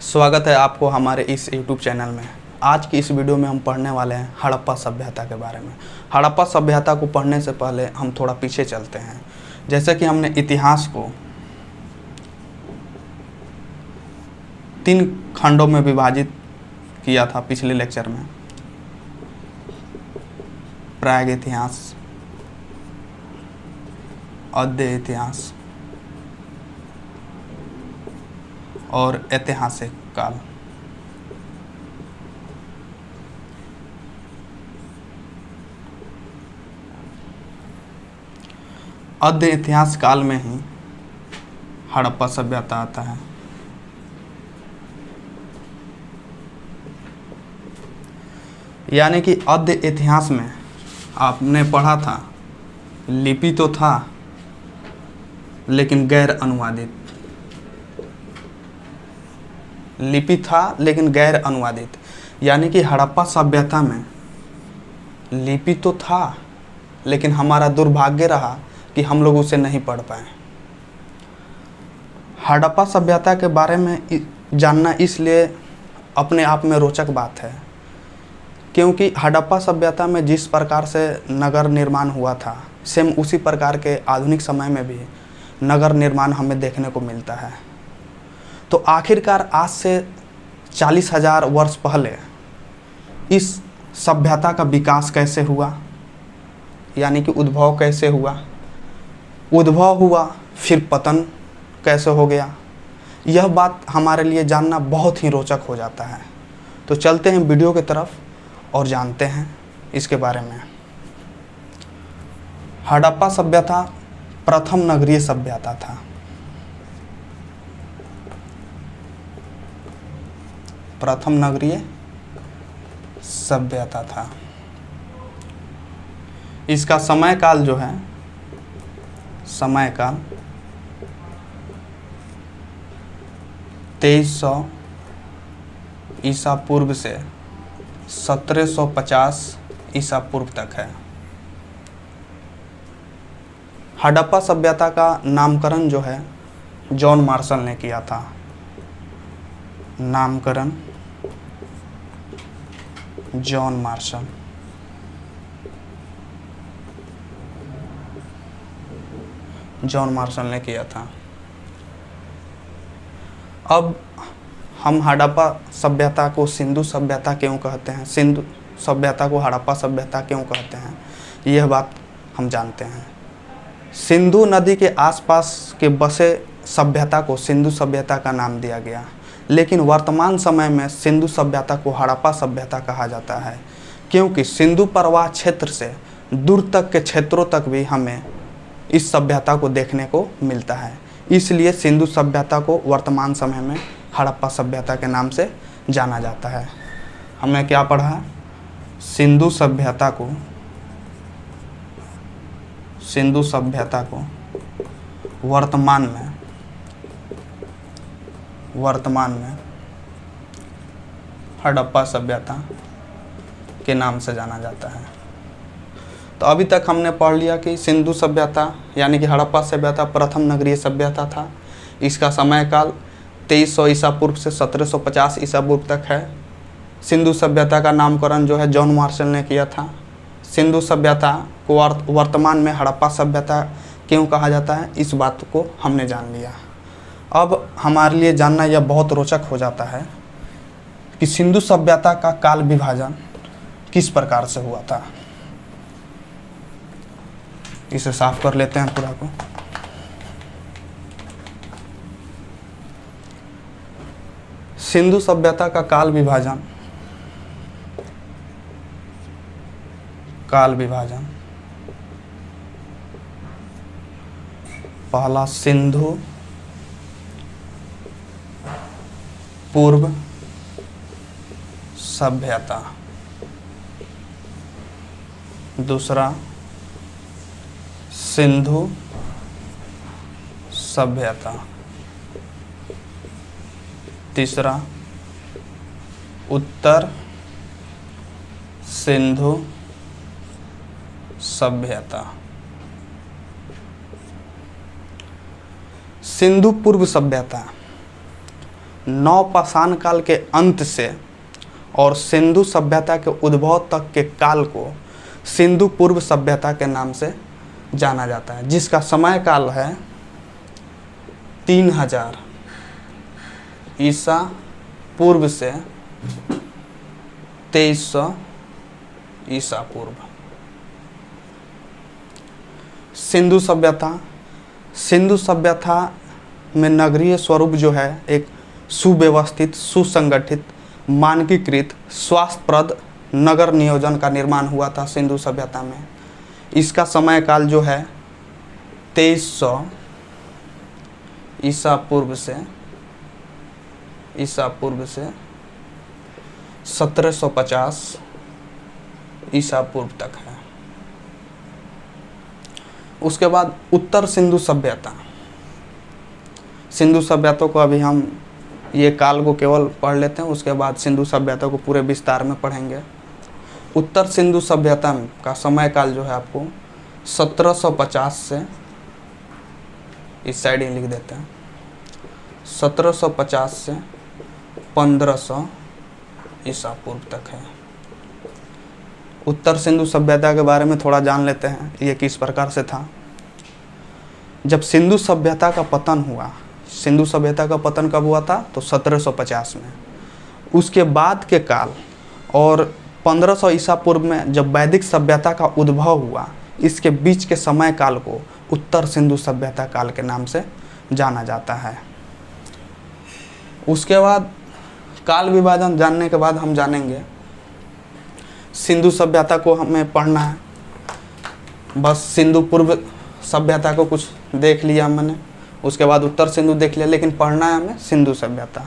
स्वागत है आपको हमारे इस YouTube चैनल में। आज की इस वीडियो में हम पढ़ने वाले हैं हड़प्पा सभ्यता के बारे में। हड़प्पा सभ्यता को पढ़ने से पहले हम थोड़ा पीछे चलते हैं। जैसे कि हमने इतिहास को 3 खंडों में विभाजित किया था पिछले लेक्चर में। प्राग इतिहास, अद्य इतिहास और ऐतिहासिक काल। अद्य इतिहास काल में ही हड़प्पा सभ्यता आता है। यानी कि अद्य इतिहास में आपने पढ़ा था लिपि तो था लेकिन गैर अनुवादित, लिपि था लेकिन गैर अनुवादित। यानी कि हड़प्पा सभ्यता में लिपि तो था लेकिन हमारा दुर्भाग्य रहा कि हम लोग उसे नहीं पढ़ पाए। हड़प्पा सभ्यता के बारे में जानना इसलिए अपने आप में रोचक बात है क्योंकि हड़प्पा सभ्यता में जिस प्रकार से नगर निर्माण हुआ था सेम उसी प्रकार के आधुनिक समय में भी नगर निर्माण हमें देखने को मिलता है। तो आखिरकार आज से 40,000 वर्ष पहले इस सभ्यता का विकास कैसे हुआ, यानी कि उद्भव कैसे हुआ, उद्भव हुआ फिर पतन कैसे हो गया, यह बात हमारे लिए जानना बहुत ही रोचक हो जाता है। तो चलते हैं वीडियो की तरफ और जानते हैं इसके बारे में। हड़प्पा सभ्यता प्रथम नगरीय सभ्यता था। प्रथम नगरीय सभ्यता था। इसका समय काल जो है, समय काल 2300 ईसा पूर्व से 1750 ईसा पूर्व तक है। हड़प्पा सभ्यता का नामकरण जो है जॉन मार्शल ने किया था। नामकरण जॉन मार्शल। जॉन मार्शल ने किया था। अब हम हड़प्पा सभ्यता को सिंधु सभ्यता क्यों कहते हैं, सिंधु सभ्यता को हड़प्पा सभ्यता क्यों कहते हैं, यह बात हम जानते हैं। सिंधु नदी के आसपास के बसे सभ्यता को सिंधु सभ्यता का नाम दिया गया, लेकिन वर्तमान समय में सिंधु सभ्यता को हड़प्पा सभ्यता कहा जाता है क्योंकि सिंधु प्रवाह क्षेत्र से दूर तक के क्षेत्रों तक भी हमें इस सभ्यता को देखने को मिलता है। इसलिए सिंधु सभ्यता को वर्तमान समय में हड़प्पा सभ्यता के नाम से जाना जाता है। हमने क्या पढ़ा? सिंधु सभ्यता को वर्तमान में हड़प्पा सभ्यता के नाम से जाना जाता है। तो अभी तक हमने पढ़ लिया कि सिंधु सभ्यता यानी कि हड़प्पा सभ्यता प्रथम नगरीय सभ्यता था। इसका समय काल 2300 ईसा पूर्व से 1750 ईसा पूर्व तक है। सिंधु सभ्यता का नामकरण जो है जॉन मार्शल ने किया था। सिंधु सभ्यता को वर्तमान में हड़प्पा सभ्यता क्यों कहा जाता है, इस बात को हमने जान लिया। अब हमारे लिए जानना यह बहुत रोचक हो जाता है कि सिंधु सभ्यता का काल विभाजन किस प्रकार से हुआ था। इसे साफ कर लेते हैं पूरा को। सिंधु सभ्यता का काल विभाजन पहला सिंधु पूर्व सभ्यता, दूसरा सिंधु सभ्यता, तीसरा उत्तर सिंधु सभ्यता। सिंधु पूर्व सभ्यता नवपाषाण काल के अंत से और सिंधु सभ्यता के उद्भव तक के काल को सिंधु पूर्व सभ्यता के नाम से जाना जाता है, जिसका समय काल है 3000 ईसा पूर्व से 2300 ईसा पूर्व। सिंधु सभ्यता में नगरीय स्वरूप जो है एक सुव्यवस्थित, सुसंगठित, मानकीकृत, स्वास्थ्यप्रद नगर नियोजन का निर्माण हुआ था सिंधु सभ्यता में। इसका समय काल जो है 2300 ईसा पूर्व से 1750 ईसा पूर्व तक है। उसके बाद उत्तर सिंधु सभ्यता को अभी हम ये काल को केवल पढ़ लेते हैं, उसके बाद सिंधु सभ्यता को पूरे विस्तार में पढ़ेंगे। उत्तर सिंधु सभ्यता का समय काल जो है आपको 1750 से, इस साइड ही लिख देते हैं, 1750 से 1500 ईसा पूर्व तक है। उत्तर सिंधु सभ्यता के बारे में थोड़ा जान लेते हैं, ये किस प्रकार से था। जब सिंधु सभ्यता का पतन हुआ, सिंधु सभ्यता का पतन कब हुआ था? तो 1750 में। उसके बाद के काल और 1500 ईसा पूर्व में जब वैदिक सभ्यता का उद्भव हुआ, इसके बीच के समय काल को उत्तर सिंधु सभ्यता काल के नाम से जाना जाता है। उसके बाद काल विभाजन जानने के बाद हम जानेंगे सिंधु सभ्यता को हमें पढ़ना है। बस सिंधु पूर्व सभ्यता को कुछ देख लिया मैंने, उसके बाद उत्तर सिंधु देख लिया, लेकिन पढ़ना है हमें सिंधु सभ्यता।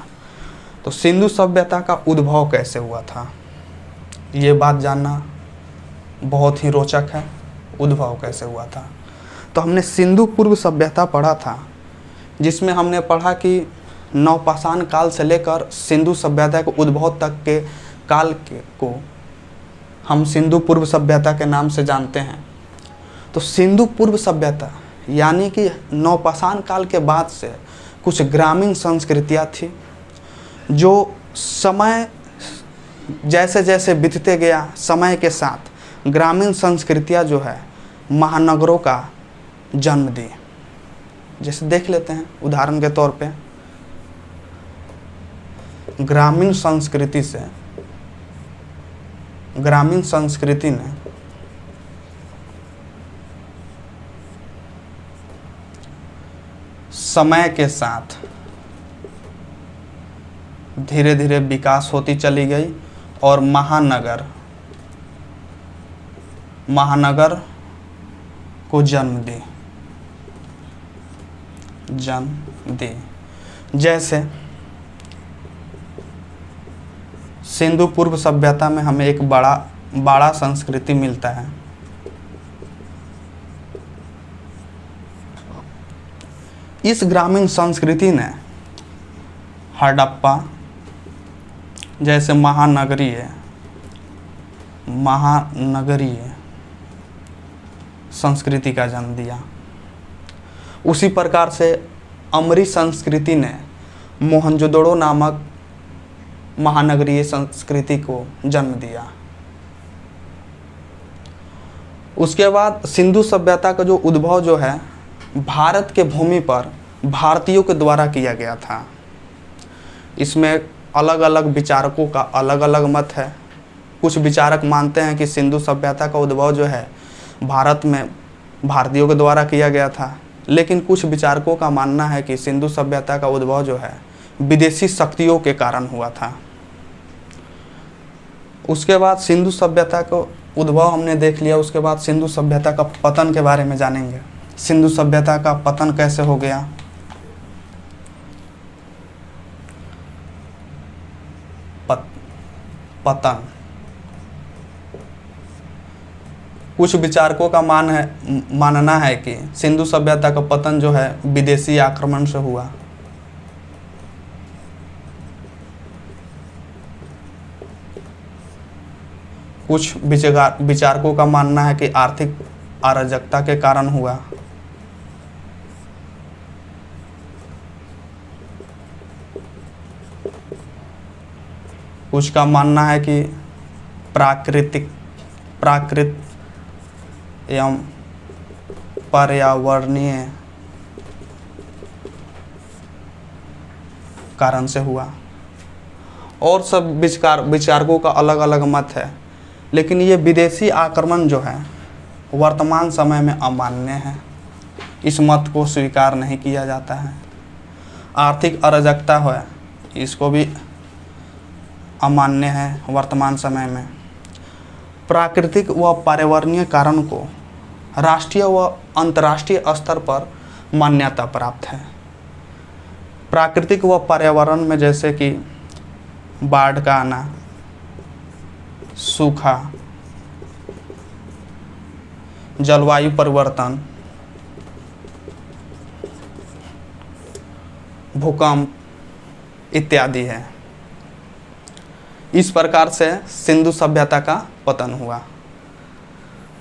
तो सिंधु सभ्यता का उद्भव कैसे हुआ था, ये बात जानना बहुत ही रोचक है। उद्भव कैसे हुआ था, तो हमने सिंधु पूर्व सभ्यता पढ़ा था, जिसमें हमने पढ़ा कि नवपाषाण काल से लेकर सिंधु सभ्यता के उद्भव तक के काल को हम सिंधु पूर्व सभ्यता के नाम से जानते हैं। तो सिंधु पूर्व सभ्यता यानी कि नवपाषाण काल के बाद से कुछ ग्रामीण संस्कृतियाँ थी, जो समय जैसे जैसे बीतते गया, समय के साथ ग्रामीण संस्कृतियाँ जो है महानगरों का जन्म दी। जैसे देख लेते हैं उदाहरण के तौर पे, ग्रामीण संस्कृति ने समय के साथ धीरे धीरे विकास होती चली गई और महानगर को जन्म दी। जैसे सिंधु पूर्व सभ्यता में हमें एक बड़ा संस्कृति मिलता है। इस ग्रामीण संस्कृति ने हड़प्पा जैसे महानगरीय संस्कृति का जन्म दिया। उसी प्रकार से अमरी संस्कृति ने मोहनजोदड़ो नामक महानगरीय संस्कृति को जन्म दिया। उसके बाद सिंधु सभ्यता का जो उद्भव जो है भारत के भूमि पर भारतीयों के द्वारा किया गया था। इसमें अलग अलग विचारकों का अलग अलग मत है। कुछ विचारक मानते हैं कि सिंधु सभ्यता का उद्भव जो है भारत में भारतीयों के द्वारा किया गया था, लेकिन कुछ विचारकों का मानना है कि सिंधु सभ्यता का उद्भव जो है विदेशी शक्तियों के कारण हुआ था। उसके बाद सिंधु सभ्यता का उद्भव हमने देख लिया, उसके बाद सिंधु सभ्यता का पतन के बारे में जानेंगे। सिंधु सभ्यता का पतन कैसे हो गया। पतन कुछ विचारकों का मानना है कि सिंधु सभ्यता का पतन जो है विदेशी आक्रमण से हुआ। कुछ विचारकों का मानना है कि आर्थिक अराजकता के कारण हुआ। कुछ का मानना है कि प्राकृत एवं पर्यावरणीय कारण से हुआ, और सब विचारकों का अलग अलग मत है। लेकिन ये विदेशी आक्रमण जो है वर्तमान समय में अमान्य है, इस मत को स्वीकार नहीं किया जाता है। आर्थिक अराजकता है, इसको भी अमान्य है वर्तमान समय में। प्राकृतिक व पर्यावरणीय कारण को राष्ट्रीय व अंतर्राष्ट्रीय स्तर पर मान्यता प्राप्त है। प्राकृतिक व पर्यावरण में जैसे कि बाढ़ का आना, सूखा, जलवायु परिवर्तन, भूकंप इत्यादि है। इस प्रकार से सिंधु सभ्यता का पतन हुआ,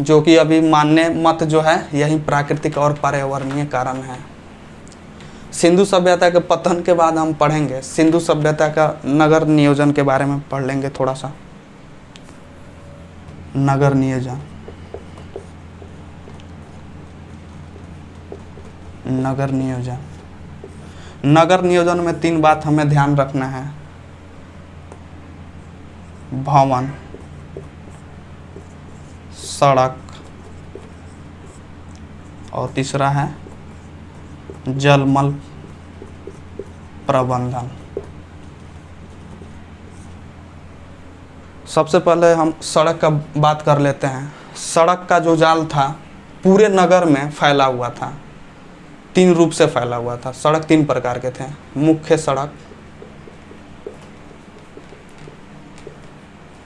जो कि अभी मान्य मत जो है यही प्राकृतिक और पर्यावरणीय कारण है। सिंधु सभ्यता के पतन के बाद हम पढ़ेंगे सिंधु सभ्यता का नगर नियोजन के बारे में पढ़ लेंगे थोड़ा सा। नगर नियोजन, नगर नियोजन, नगर नियोजन में 3 बात हमें ध्यान रखना है। भवन, सड़क और तीसरा है जलमल प्रबंधन। सबसे पहले हम सड़क का बात कर लेते हैं। सड़क का जो जाल था पूरे नगर में फैला हुआ था, 3 रूप से फैला हुआ था। सड़क 3 प्रकार के थे, मुख्य सड़क,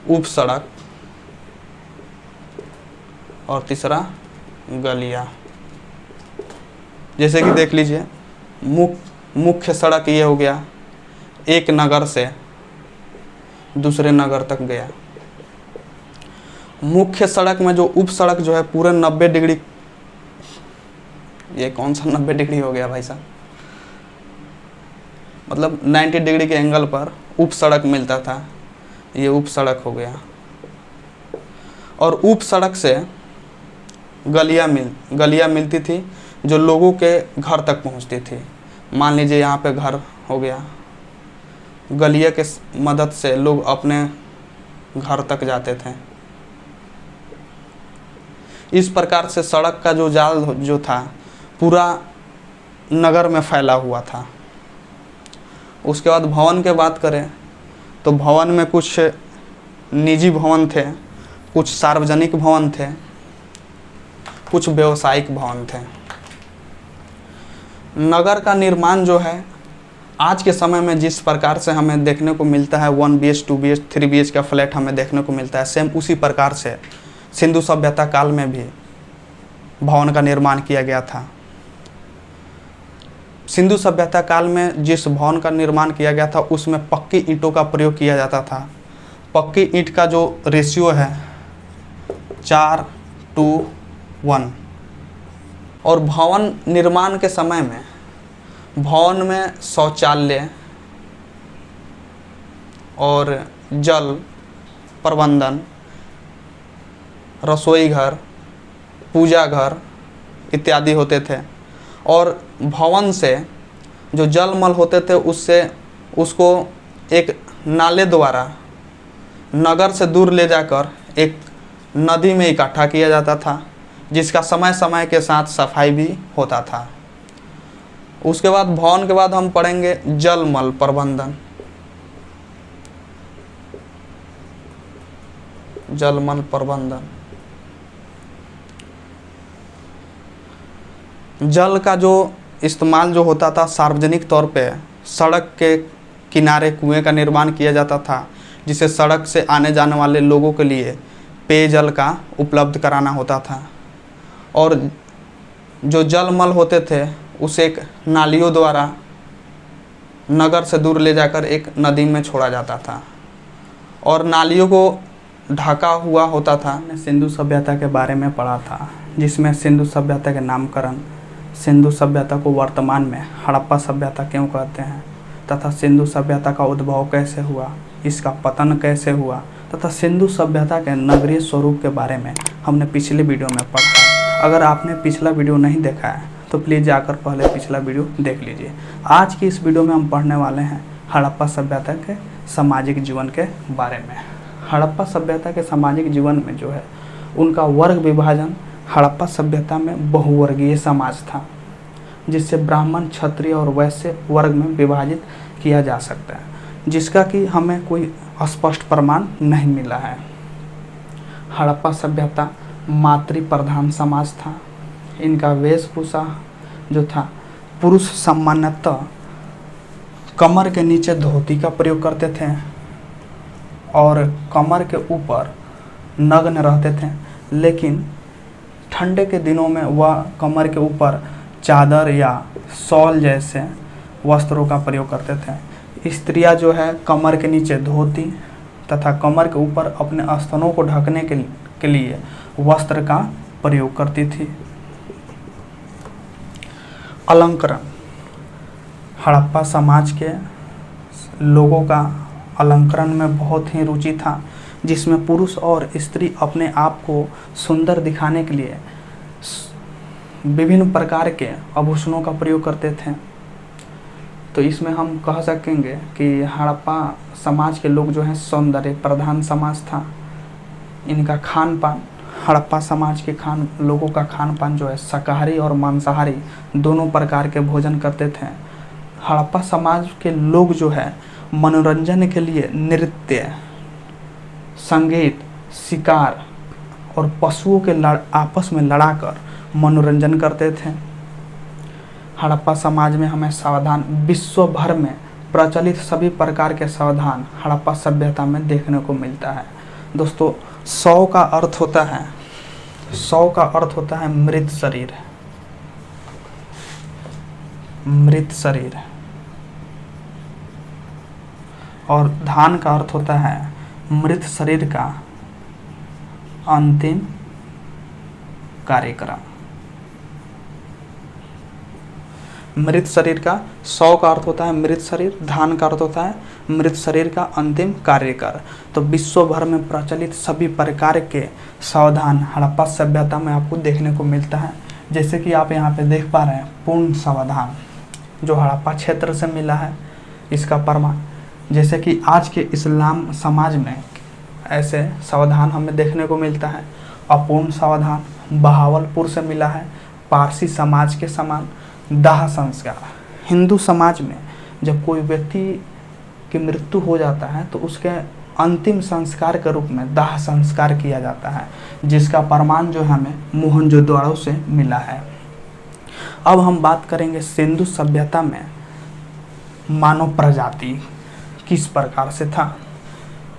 उप सड़क और तीसरा गलियां। जैसे कि देख लीजिए, मुख्य सड़क ये हो गया, एक नगर से दूसरे नगर तक गया। मुख्य सड़क में जो उप सड़क जो है पूरे 90 डिग्री, ये कौन सा 90 डिग्री हो गया भाई साहब, मतलब 90 डिग्री के एंगल पर उप सड़क मिलता था, ये उप सड़क हो गया। और उप सड़क से गलियां मिलती थी जो लोगों के घर तक पहुंचती थी। मान लीजिए यहाँ पे घर हो गया, गलिया के मदद से लोग अपने घर तक जाते थे। इस प्रकार से सड़क का जो जाल जो था पूरा नगर में फैला हुआ था। उसके बाद भवन के बात करें तो भवन में कुछ निजी भवन थे, कुछ सार्वजनिक भवन थे, कुछ व्यवसायिक भवन थे। नगर का निर्माण जो है आज के समय में जिस प्रकार से हमें देखने को मिलता है 1 BH 2 BH 3 BH का फ्लैट हमें देखने को मिलता है, सेम उसी प्रकार से सिंधु सभ्यता काल में भी भवन का निर्माण किया गया था। सिंधु सभ्यता काल में जिस भवन का निर्माण किया गया था उसमें पक्की ईंटों का प्रयोग किया जाता था। पक्की ईंट का जो रेशियो है 4:1। और भवन निर्माण के समय में भवन में शौचालय और जल प्रबंधन, रसोई घर, पूजा घर इत्यादि होते थे। और भवन से जो जलमल होते थे उसको एक नाले द्वारा नगर से दूर ले जाकर एक नदी में इकट्ठा किया जाता था, जिसका समय समय के साथ सफाई भी होता था। उसके बाद भवन के बाद हम पढ़ेंगे जलमल प्रबंधन। जलमल प्रबंधन, जल का जो इस्तेमाल जो होता था सार्वजनिक तौर पे सड़क के किनारे कुएं का निर्माण किया जाता था, जिसे सड़क से आने जाने वाले लोगों के लिए पेयजल का उपलब्ध कराना होता था। और जो जलमल होते थे उसे एक नालियों द्वारा नगर से दूर ले जाकर एक नदी में छोड़ा जाता था और नालियों को ढका हुआ होता था। सिंधु सभ्यता के बारे में पढ़ा था, जिसमें सिंधु सभ्यता के नामकरण, सिंधु सभ्यता को वर्तमान में हड़प्पा सभ्यता क्यों कहते हैं तथा सिंधु सभ्यता का उद्भव कैसे हुआ, इसका पतन कैसे हुआ तथा सिंधु सभ्यता के नगरीय स्वरूप के बारे में हमने पिछले वीडियो में पढ़ा। अगर आपने पिछला वीडियो नहीं देखा है तो प्लीज़ जाकर पहले पिछला वीडियो देख लीजिए। आज की इस वीडियो में हम पढ़ने वाले हैं हड़प्पा सभ्यता के सामाजिक जीवन के बारे में। हड़प्पा सभ्यता के सामाजिक जीवन में जो है उनका वर्ग विभाजन, हड़प्पा सभ्यता में बहुवर्गीय समाज था जिससे ब्राह्मण, क्षत्रिय और वैश्य वर्ग में विभाजित किया जा सकता है, जिसका कि हमें कोई स्पष्ट प्रमाण नहीं मिला है। हड़प्पा सभ्यता मातृ प्रधान समाज था। इनका वेशभूषा जो था, पुरुष सामान्यतः कमर के नीचे धोती का प्रयोग करते थे और कमर के ऊपर नग्न रहते थे, लेकिन ठंडे के दिनों में वह कमर के ऊपर चादर या शॉल जैसे वस्त्रों का प्रयोग करते थे। स्त्रियां जो है कमर के नीचे धोती तथा कमर के ऊपर अपने स्तनों को ढकने के लिए वस्त्र का प्रयोग करती थी। अलंकरण, हड़प्पा समाज के लोगों का अलंकरण में बहुत ही रुचि था, जिसमें पुरुष और स्त्री अपने आप को सुंदर दिखाने के लिए विभिन्न प्रकार के आभूषणों का प्रयोग करते थे। तो इसमें हम कह सकेंगे कि हड़प्पा समाज के लोग जो हैं सौंदर्य प्रधान समाज था। इनका खान पान, हड़प्पा समाज के लोगों का खान पान जो है शाकाहारी और मांसाहारी दोनों प्रकार के भोजन करते थे। हड़प्पा समाज के लोग जो है मनोरंजन के लिए नृत्य, संगीत, शिकार और पशुओं के आपस में लड़ाकर मनोरंजन करते थे। हड़प्पा समाज में हमें सावधान, विश्व भर में प्रचलित सभी प्रकार के सावधान हड़प्पा सभ्यता में देखने को मिलता है। दोस्तों, शव का अर्थ होता है मृत शरीर, मृत शरीर, और धान का अर्थ होता है मृत शरीर का अंतिम कार्यक्रम। मृत शरीर का, शव का अर्थ होता है मृत शरीर, धान का अर्थ होता है मृत शरीर का अंतिम कार्यकर। तो विश्व भर में प्रचलित सभी प्रकार के सावधान हड़प्पा सभ्यता में आपको देखने को मिलता है। जैसे कि आप यहाँ पे देख पा रहे हैं पूर्ण सावधान जो हड़प्पा क्षेत्र से मिला है, इसका प्रमाण। जैसे कि आज के इस्लाम समाज में ऐसे सावधान हमें देखने को मिलता है। अपूर्ण सावधान बहावलपुर से मिला है, पारसी समाज के समान। दाह संस्कार, हिंदू समाज में जब कोई व्यक्ति की मृत्यु हो जाता है तो उसके अंतिम संस्कार के रूप में दाह संस्कार किया जाता है, जिसका प्रमाण जो हमें मोहनजोदड़ो से मिला है। अब हम बात करेंगे सिंधु सभ्यता में मानव प्रजाति किस प्रकार से था।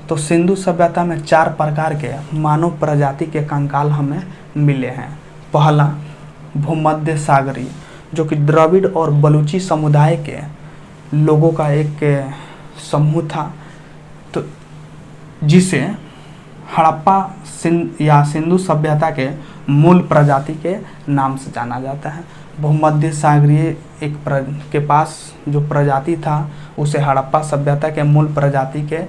तो सिंधु सभ्यता में 4 प्रकार के मानव प्रजाति के कंकाल हमें मिले हैं। पहला, भूमध्य सागरी, जो कि द्रविड़ और बलूची समुदाय के लोगों का एक समूह था, तो जिसे हड़प्पा या सिंधु सभ्यता के मूल प्रजाति के नाम से जाना जाता है। भूमध्य सागरीय के पास जो प्रजाति था उसे हड़प्पा सभ्यता के मूल प्रजाति के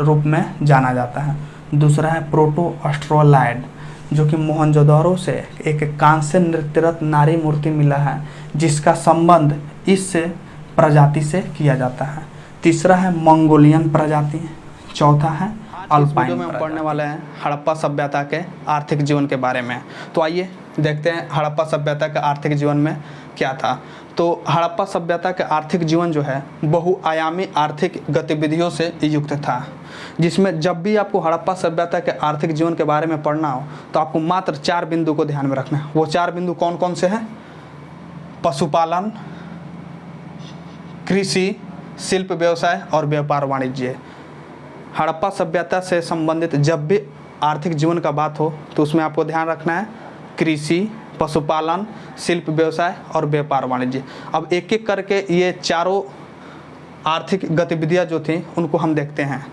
रूप में जाना जाता है। दूसरा है प्रोटो ऑस्ट्रोलॉइड, जो कि मोहनजोदड़ो से एक कांस्य नृत्यरत नारी मूर्ति मिला है, जिसका संबंध इस प्रजाति से किया जाता है। तीसरा है मंगोलियन प्रजाति। चौथा है अल्पाइन। में हम पढ़ने वाले हैं हड़प्पा सभ्यता के आर्थिक जीवन के बारे में। तो आइए देखते हैं हड़प्पा सभ्यता के आर्थिक जीवन में क्या था। तो हड़प्पा सभ्यता के आर्थिक जीवन जो है बहुआयामी आर्थिक गतिविधियों से युक्त था, जिसमें जब भी आपको हड़प्पा सभ्यता के आर्थिक जीवन के बारे में पढ़ना हो तो आपको मात्र 4 बिंदु को ध्यान में रखना है। वो 4 बिंदु कौन कौन से हैं? पशुपालन, कृषि, शिल्प व्यवसाय और व्यापार वाणिज्य। हड़प्पा सभ्यता से संबंधित जब भी आर्थिक जीवन का बात हो तो उसमें आपको ध्यान रखना है कृषि, पशुपालन, शिल्प व्यवसाय और व्यापार वाणिज्य। अब एक एक करके ये चारों आर्थिक गतिविधियां जो थी उनको हम देखते हैं।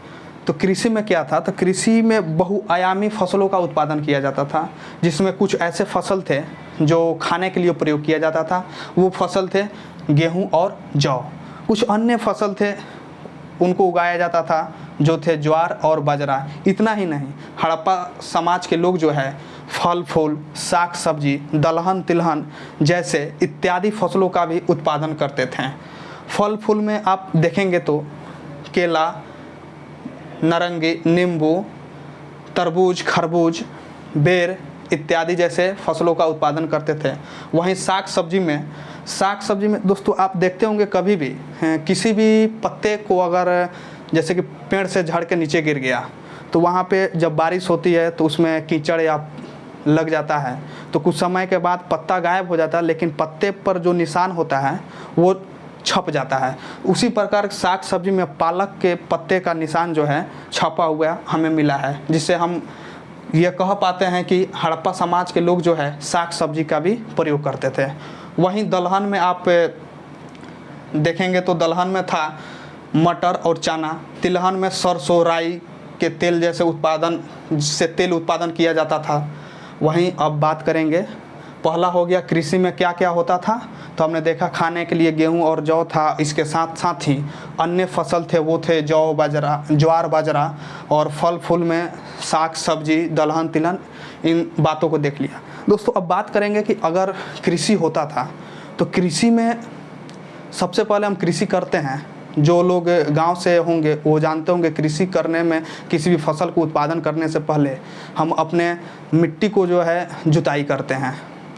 तो कृषि में क्या था? तो कृषि में बहुआयामी फसलों का उत्पादन किया जाता था, जिसमें कुछ ऐसे फसल थे जो खाने के लिए प्रयोग किया जाता था। वो फसल थे गेहूं और जौ। कुछ अन्य फसल थे उनको उगाया जाता था जो थे ज्वार और बाजरा। इतना ही नहीं, हड़प्पा समाज के लोग जो है फल फूल, साग सब्जी, दलहन तिलहन जैसे इत्यादि फसलों का भी उत्पादन करते थे। फल फूल में आप देखेंगे तो केला, नारंगी, नींबू, तरबूज, खरबूज, बेर इत्यादि जैसे फसलों का उत्पादन करते थे। वहीं साग सब्जी में दोस्तों आप देखते होंगे कभी भी किसी भी पत्ते को अगर जैसे कि पेड़ से झड़ के नीचे गिर गया तो वहाँ पे जब बारिश होती है तो उसमें कीचड़ या लग जाता है तो कुछ समय के बाद पत्ता गायब हो जाता है, लेकिन पत्ते पर जो निशान होता है वो छप जाता है। उसी प्रकार साग सब्जी में पालक के पत्ते का निशान जो है छपा हुआ हमें मिला है, जिससे हम ये कह पाते हैं कि हड़प्पा समाज के लोग जो है साग सब्जी का भी प्रयोग करते थे। वहीं दलहन में आप देखेंगे तो दलहन में था मटर और चना, तिलहन में सरसों, राई के तेल जैसे उत्पादन, जिससे तेल उत्पादन किया जाता था। वहीं अब बात करेंगे, पहला हो गया कृषि में क्या क्या होता था, तो हमने देखा खाने के लिए गेहूं और जौ था, इसके साथ साथ ही अन्य फसल थे वो थे जौ बाजरा, ज्वार बाजरा, और फल फूल में साग सब्जी, दलहन तिलहन, इन बातों को देख लिया। दोस्तों अब बात करेंगे कि अगर कृषि होता था तो कृषि में सबसे पहले हम कृषि करते हैं, जो लोग गांव से होंगे वो जानते होंगे कृषि करने में किसी भी फसल को उत्पादन करने से पहले हम अपने मिट्टी को जो है जुताई करते हैं,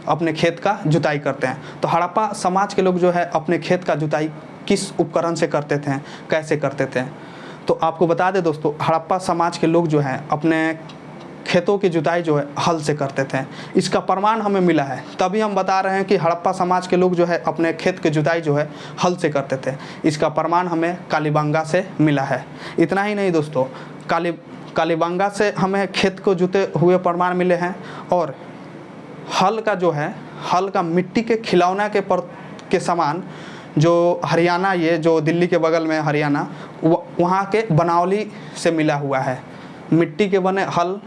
अपने खेत का जुताई करते हैं। तो हड़प्पा समाज के लोग जो है अपने खेत का जुताई किस उपकरण से करते थे, कैसे करते थे, तो आपको बता दें दोस्तों, हड़प्पा समाज के लोग जो हैं अपने खेतों की जुताई जो है हल से करते थे। इसका प्रमाण हमें मिला है, तभी हम बता रहे हैं कि हड़प्पा समाज के लोग जो है अपने खेत की जुताई जो है हल से करते थे। इसका प्रमाण हमें कालीबंगा से मिला है। इतना ही नहीं दोस्तों, कालीबंगा से हमें खेत को जुते हुए प्रमाण मिले हैं, और हल का जो है, हल का मिट्टी के खिलौना के समान जो हरियाणा, ये जो दिल्ली के बगल में हरियाणा, वहाँ के बनावली से मिला हुआ है। मिट्टी के बने हल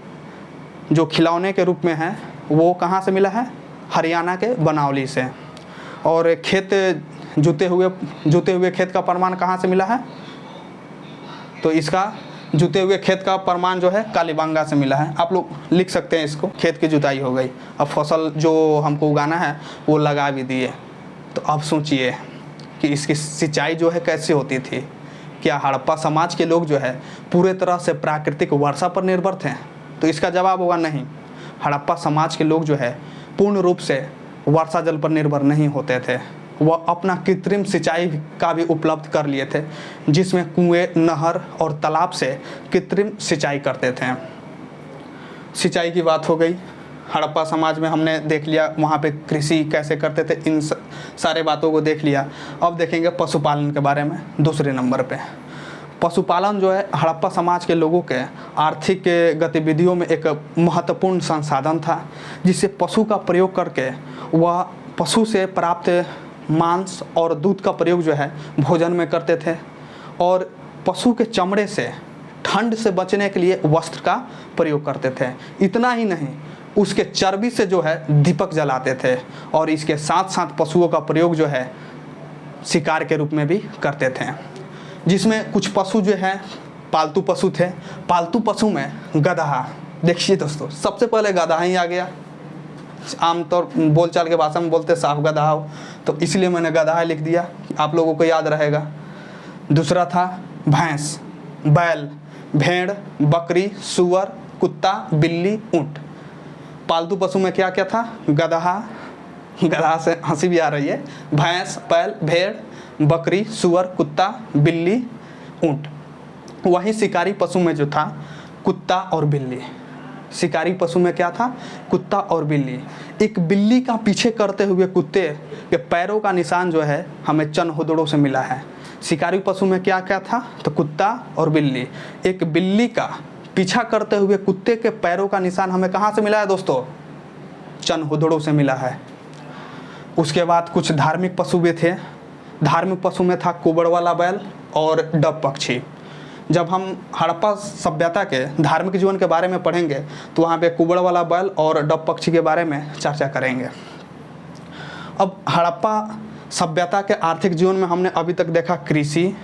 जो खिलौने के रूप में है वो कहाँ से मिला है, हरियाणा के बनावली से। और खेत जुते हुए खेत का प्रमाण कहाँ से मिला है, तो इसका जुते हुए खेत का प्रमाण जो है कालीबंगा से मिला है। आप लोग लिख सकते हैं इसको, खेत की जुताई हो गई, अब फसल जो हमको उगाना है वो लगा भी दिए। तो अब सोचिए कि इसकी सिंचाई जो है कैसे होती थी। क्या हड़प्पा समाज के लोग जो है पूरे तरह से प्राकृतिक वर्षा पर निर्भर थे, तो इसका जवाब होगा नहीं। हड़प्पा समाज के लोग जो है पूर्ण रूप से वर्षा जल पर निर्भर नहीं होते थे, वह अपना कृत्रिम सिंचाई का भी उपलब्ध कर लिए थे, जिसमें कुएं, नहर और तालाब से कृत्रिम सिंचाई करते थे। सिंचाई की बात हो गई, हड़प्पा समाज में हमने देख लिया वहाँ पे कृषि कैसे करते थे, इन सारे बातों को देख लिया। अब देखेंगे पशुपालन के बारे में दूसरे नंबर पे। पशुपालन जो है हड़प्पा समाज के लोगों के आर्थिक गतिविधियों में एक महत्वपूर्ण संसाधन था, जिससे पशु का प्रयोग करके वह पशु से प्राप्त मांस और दूध का प्रयोग जो है भोजन में करते थे, और पशु के चमड़े से ठंड से बचने के लिए वस्त्र का प्रयोग करते थे। इतना ही नहीं, उसके चर्बी से जो है दीपक जलाते थे, और इसके साथ साथ पशुओं का प्रयोग जो है शिकार के रूप में भी करते थे, जिसमें कुछ पशु जो है पालतू पशु थे। पालतू पशु में गधा, देखिए दोस्तों, सबसे पहले गधा ही आ गया। आमतौर बोलचाल के भाषा में बोलते साफ गधा हो, तो इसलिए मैंने गधा लिख दिया, आप लोगों को याद रहेगा। दूसरा था भैंस, बैल, भेड़, बकरी, सुअर, कुत्ता, बिल्ली, ऊँट। पालतू पशु में क्या क्या था, गधा से हंसी भी आ रही है, भैंस, बैल, भेड़, बकरी, सुअर, कुत्ता, बिल्ली, ऊँट। वहीं शिकारी पशु में जो था कुत्ता और बिल्ली। शिकारी पशु में क्या था, कुत्ता और बिल्ली। एक बिल्ली का पीछे करते हुए कुत्ते के पैरों का निशान जो है हमें चनहुदड़ों से मिला है। शिकारी पशु में क्या क्या था, तो कुत्ता और बिल्ली। एक बिल्ली का पीछा करते हुए कुत्ते के पैरों का निशान हमें कहाँ से मिला है दोस्तों, चनहुदड़ों से मिला है। उसके बाद कुछ धार्मिक पशु भी थे। धार्मिक पशु में था कुबड़ वाला बैल और डब पक्षी। जब हम हड़प्पा सभ्यता के धार्मिक जीवन के बारे में पढ़ेंगे तो वहाँ पे कुबड़ वाला बैल और डब पक्षी के बारे में चर्चा करेंगे। अब हड़प्पा सभ्यता के आर्थिक जीवन में हमने अभी तक देखा कृषि,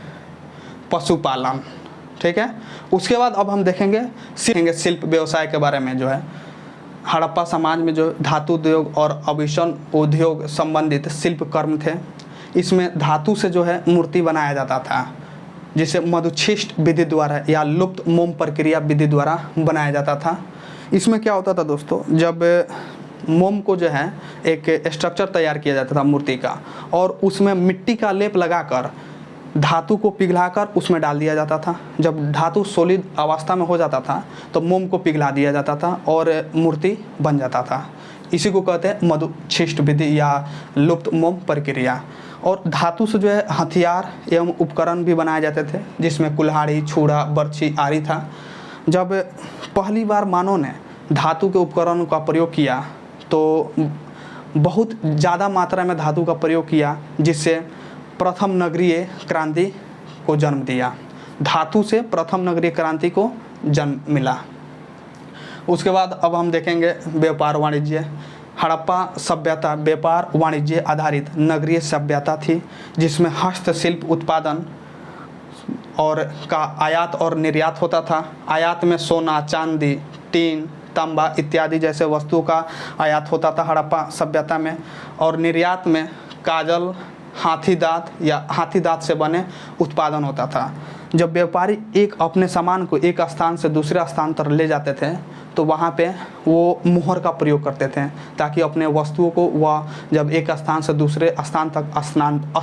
पशुपालन, ठीक है। उसके बाद अब हम देखेंगे शिल्प व्यवसाय के बारे में। जो है हड़प्पा समाज में जो धातु उद्योग और आभूषण उद्योग संबंधित शिल्प कर्म थे, इसमें धातु से जो है मूर्ति बनाया जाता था, जिसे मधुच्छिष्ट विधि द्वारा या लुप्त मोम प्रक्रिया विधि द्वारा बनाया जाता था। इसमें क्या होता था दोस्तों, जब मोम को जो है एक स्ट्रक्चर तैयार किया जाता था मूर्ति का, और उसमें मिट्टी का लेप लगाकर धातु को पिघलाकर उसमें डाल दिया जाता था। जब धातु सॉलिड अवस्था में हो जाता था तो मोम को पिघला दिया जाता था और मूर्ति बन जाता था। इसी को कहते हैं मधुच्छिष्ट विधि या लुप्त मोम प्रक्रिया। और धातु से जो है हथियार एवं उपकरण भी बनाए जाते थे, जिसमें कुल्हाड़ी, छुरा, बर्छी आदि था। जब पहली बार मानव ने धातु के उपकरणों का प्रयोग किया तो बहुत ज़्यादा मात्रा में धातु का प्रयोग किया, जिससे प्रथम नगरीय क्रांति को जन्म दिया। धातु से प्रथम नगरीय क्रांति को जन्म मिला। उसके बाद अब हम देखेंगे व्यापार वाणिज्य। हड़प्पा सभ्यता व्यापार वाणिज्य आधारित नगरीय सभ्यता थी, जिसमें हस्तशिल्प उत्पादन और का आयात और निर्यात होता था। आयात में सोना, चांदी, टीन, तांबा इत्यादि जैसे वस्तुओं का आयात होता था हड़प्पा सभ्यता में, और निर्यात में काजल, हाथी दांत या हाथी दांत से बने उत्पादन होता था। जब व्यापारी एक अपने सामान को एक स्थान से दूसरे स्थान तक ले जाते थे तो वहाँ पे वो मुहर का प्रयोग करते थे, ताकि अपने वस्तुओं को वह जब एक स्थान से दूसरे स्थान तक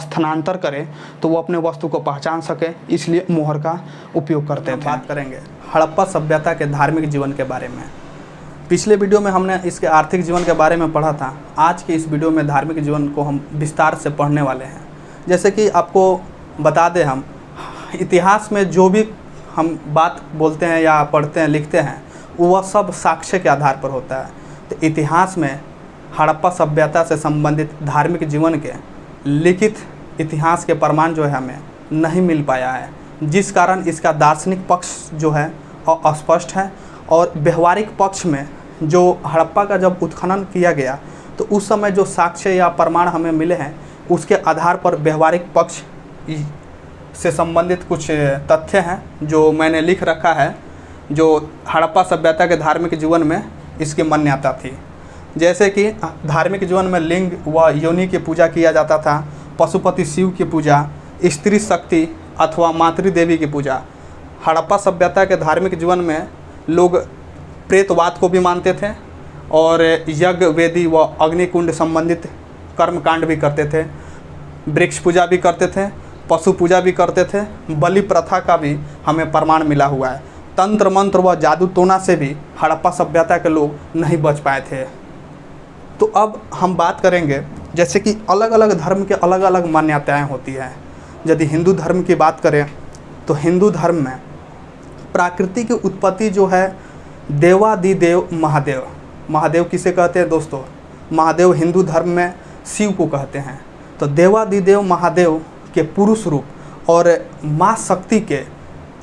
स्थानांतर करे तो वो अपने वस्तु को पहचान सके, इसलिए मुहर का उपयोग करते थे। बात करेंगे हड़प्पा सभ्यता के धार्मिक जीवन के बारे में। पिछले वीडियो में हमने इसके आर्थिक जीवन के बारे में पढ़ा था। आज के इस वीडियो में धार्मिक जीवन को हम विस्तार से पढ़ने वाले हैं। जैसे कि आपको बता दें, हम इतिहास में जो भी हम बात बोलते हैं या पढ़ते हैं, लिखते हैं, वह सब साक्ष्य के आधार पर होता है। तो इतिहास में हड़प्पा सभ्यता से संबंधित धार्मिक जीवन के लिखित इतिहास के प्रमाण जो है हमें नहीं मिल पाया है, जिस कारण इसका दार्शनिक पक्ष जो है अस्पष्ट है। और व्यवहारिक पक्ष में जो हड़प्पा का जब उत्खनन किया गया तो उस समय जो साक्ष्य या प्रमाण हमें मिले हैं, उसके आधार पर व्यवहारिक पक्ष से संबंधित कुछ तथ्य हैं जो मैंने लिख रखा है, जो हड़प्पा सभ्यता के धार्मिक जीवन में इसकी मान्यता थी। जैसे कि धार्मिक जीवन में लिंग व योनि की पूजा किया जाता था, पशुपति शिव की पूजा, स्त्री शक्ति अथवा मातृदेवी की पूजा। हड़प्पा सभ्यता के धार्मिक जीवन में लोग प्रेतवाद को भी मानते थे और यज्ञ, वेदी व अग्निकुंड संबंधित कर्मकांड भी करते थे। वृक्ष पूजा भी करते थे, पशु पूजा भी करते थे, बलि प्रथा का भी हमें प्रमाण मिला हुआ है। तंत्र मंत्र व जादू टोना से भी हड़प्पा सभ्यता के लोग नहीं बच पाए थे। तो अब हम बात करेंगे, जैसे कि अलग अलग धर्म के अलग अलग मान्यताएं होती हैं। यदि हिंदू धर्म की बात करें तो हिंदू धर्म में प्रकृति की उत्पत्ति जो है देवादिदेव महादेव। महादेव किसे कहते हैं दोस्तों? महादेव हिंदू धर्म में शिव को कहते हैं। तो देवादिदेव महादेव के पुरुष रूप और माँ शक्ति के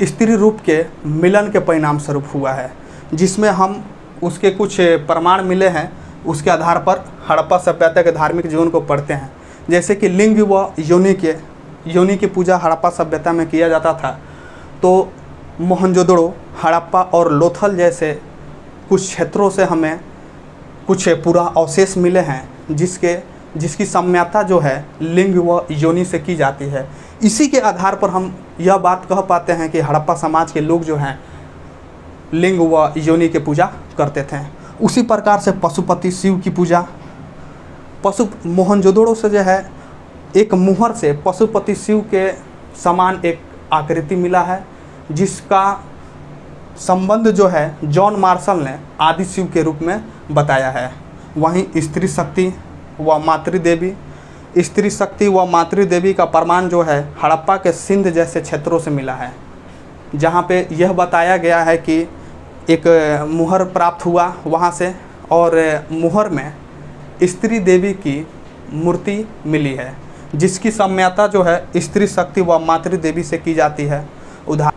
स्त्री रूप के मिलन के परिणाम स्वरूप हुआ है, जिसमें हम उसके कुछ प्रमाण मिले हैं, उसके आधार पर हड़प्पा सभ्यता के धार्मिक जीवन को पढ़ते हैं। जैसे कि लिंग व योनि की पूजा हड़प्पा सभ्यता में किया जाता था। तो मोहनजोदड़ो, हड़प्पा और लोथल जैसे कुछ क्षेत्रों से हमें कुछ पूरा अवशेष मिले हैं, जिसकी साम्यता जो है लिंग व योनि से की जाती है। इसी के आधार पर हम यह बात कह पाते हैं कि हड़प्पा समाज के लोग जो हैं लिंग व योनि की पूजा करते थे। उसी प्रकार से पशुपति शिव की पूजा, मोहनजोदड़ो से जो है एक मुहर से पशुपति शिव के समान एक आकृति मिला है, जिसका संबंध जो है जॉन मार्शल ने आदि शिव के रूप में बताया है। वहीं स्त्री शक्ति व मातृदेवी का प्रमाण जो है हड़प्पा के सिंध जैसे क्षेत्रों से मिला है, जहाँ पे यह बताया गया है कि एक मुहर प्राप्त हुआ वहाँ से, और मुहर में स्त्री देवी की मूर्ति मिली है, जिसकी साम्यता जो है स्त्री शक्ति व मातृदेवी से की जाती है।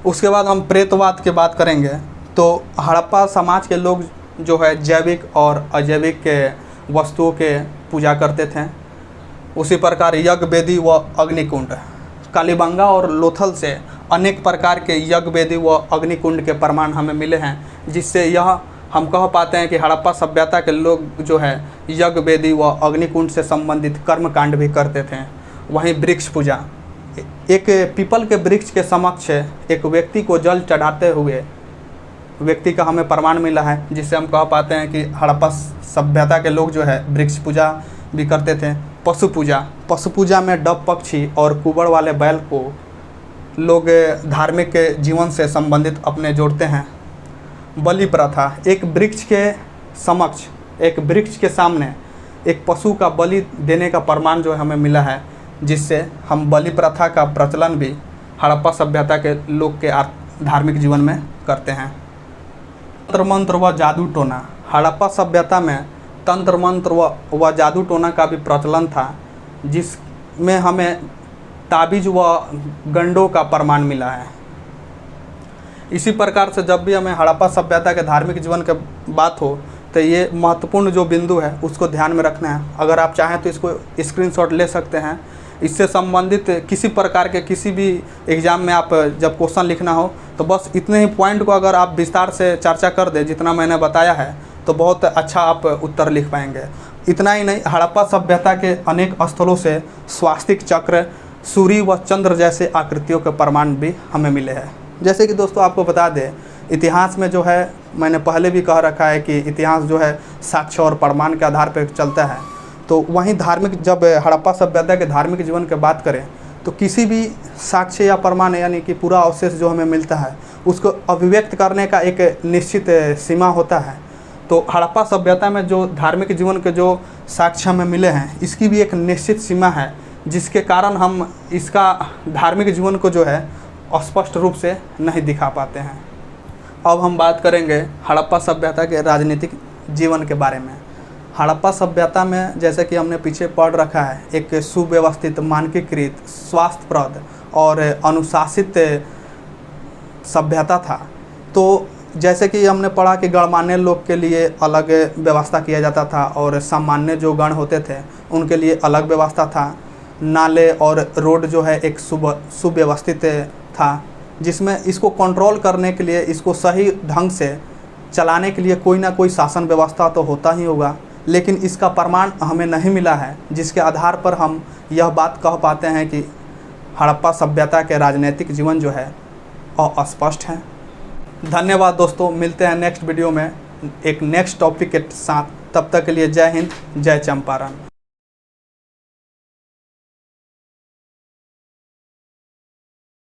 उसके बाद हम प्रेतवाद की बात करेंगे तो हड़प्पा समाज के लोग जो है जैविक और अजैविक के वस्तुओं के पूजा करते थे। उसी प्रकार यज्ञ, वेदी व अग्निकुंड कालीबंगा और लोथल से अनेक प्रकार के यज्ञ वेदी व अग्निकुंड के प्रमाण हमें मिले हैं, जिससे यह हम कह पाते हैं कि हड़प्पा सभ्यता के लोग जो है यज्ञ वेदी व अग्निकुंड से संबंधित कर्मकांड भी करते थे। वहीं वृक्ष पूजा, एक पीपल के वृक्ष के समक्ष एक व्यक्ति को जल चढ़ाते हुए व्यक्ति का हमें प्रमाण मिला है, जिससे हम कह पाते हैं कि हड़प्पा सभ्यता के लोग जो है वृक्ष पूजा भी करते थे। पशु पूजा में डब पक्षी और कुबड़ वाले बैल को लोग धार्मिक जीवन से संबंधित अपने जोड़ते हैं। बलि प्रथा, एक वृक्ष के समक्ष, एक वृक्ष के सामने एक पशु का बलि देने का प्रमाण जो हमें मिला है, जिससे हम बलि प्रथा का प्रचलन भी हड़प्पा सभ्यता के लोग के धार्मिक जीवन में करते हैं। तंत्र मंत्र व जादू टोना, हड़प्पा सभ्यता में तंत्र मंत्र व जादू टोना का भी प्रचलन था, जिसमें हमें ताबीज व गंडों का प्रमाण मिला है। इसी प्रकार से जब भी हमें हड़प्पा सभ्यता के धार्मिक जीवन के बात हो तो ये महत्वपूर्ण जो बिंदु है उसको ध्यान में रखना है। अगर आप चाहें तो इसको स्क्रीनशॉट ले सकते हैं। इससे संबंधित किसी प्रकार के किसी भी एग्ज़ाम में आप जब क्वेश्चन लिखना हो तो बस इतने ही पॉइंट को अगर आप विस्तार से चर्चा कर दें जितना मैंने बताया है, तो बहुत अच्छा आप उत्तर लिख पाएंगे। इतना ही नहीं, हड़प्पा सभ्यता के अनेक स्थलों से स्वास्तिक चक्र, सूर्य व चंद्र जैसे आकृतियों के प्रमाण भी हमें मिले हैं। जैसे कि दोस्तों आपको बता दें, इतिहास में जो है मैंने पहले भी कह रखा है कि इतिहास जो है साक्ष्य और प्रमाण के आधार पर चलता है। तो वहीं धार्मिक, जब हड़प्पा सभ्यता के धार्मिक जीवन की बात करें तो किसी भी साक्ष्य या प्रमाण यानी कि पूरा अवशेष जो हमें मिलता है उसको अभिव्यक्त करने का एक निश्चित सीमा होता है। तो हड़प्पा सभ्यता में जो धार्मिक जीवन के जो साक्ष्य हमें मिले हैं इसकी भी एक निश्चित सीमा है, जिसके कारण हम इसका धार्मिक जीवन को जो है स्पष्ट रूप से नहीं दिखा पाते हैं। अब हम बात करेंगे हड़प्पा सभ्यता के राजनीतिक जीवन के बारे में। हड़प्पा सभ्यता में जैसे कि हमने पीछे पढ़ रखा है, एक सुव्यवस्थित, मानकीकृत, स्वास्थ्यप्रद और अनुशासित सभ्यता था। तो जैसे कि हमने पढ़ा कि गणमान्य लोग के लिए अलग व्यवस्था किया जाता था और सामान्य जो गण होते थे उनके लिए अलग व्यवस्था था। नाले और रोड जो है एक सुव्यवस्थित था, जिसमें इसको कंट्रोल करने के लिए, इसको सही ढंग से चलाने के लिए कोई ना कोई शासन व्यवस्था तो होता ही होगा, लेकिन इसका प्रमाण हमें नहीं मिला है, जिसके आधार पर हम यह बात कह पाते हैं कि हड़प्पा सभ्यता के राजनीतिक जीवन जो है अस्पष्ट है। धन्यवाद दोस्तों, मिलते हैं नेक्स्ट वीडियो में एक नेक्स्ट टॉपिक के साथ। तब तक के लिए जय हिंद, जय चंपारण।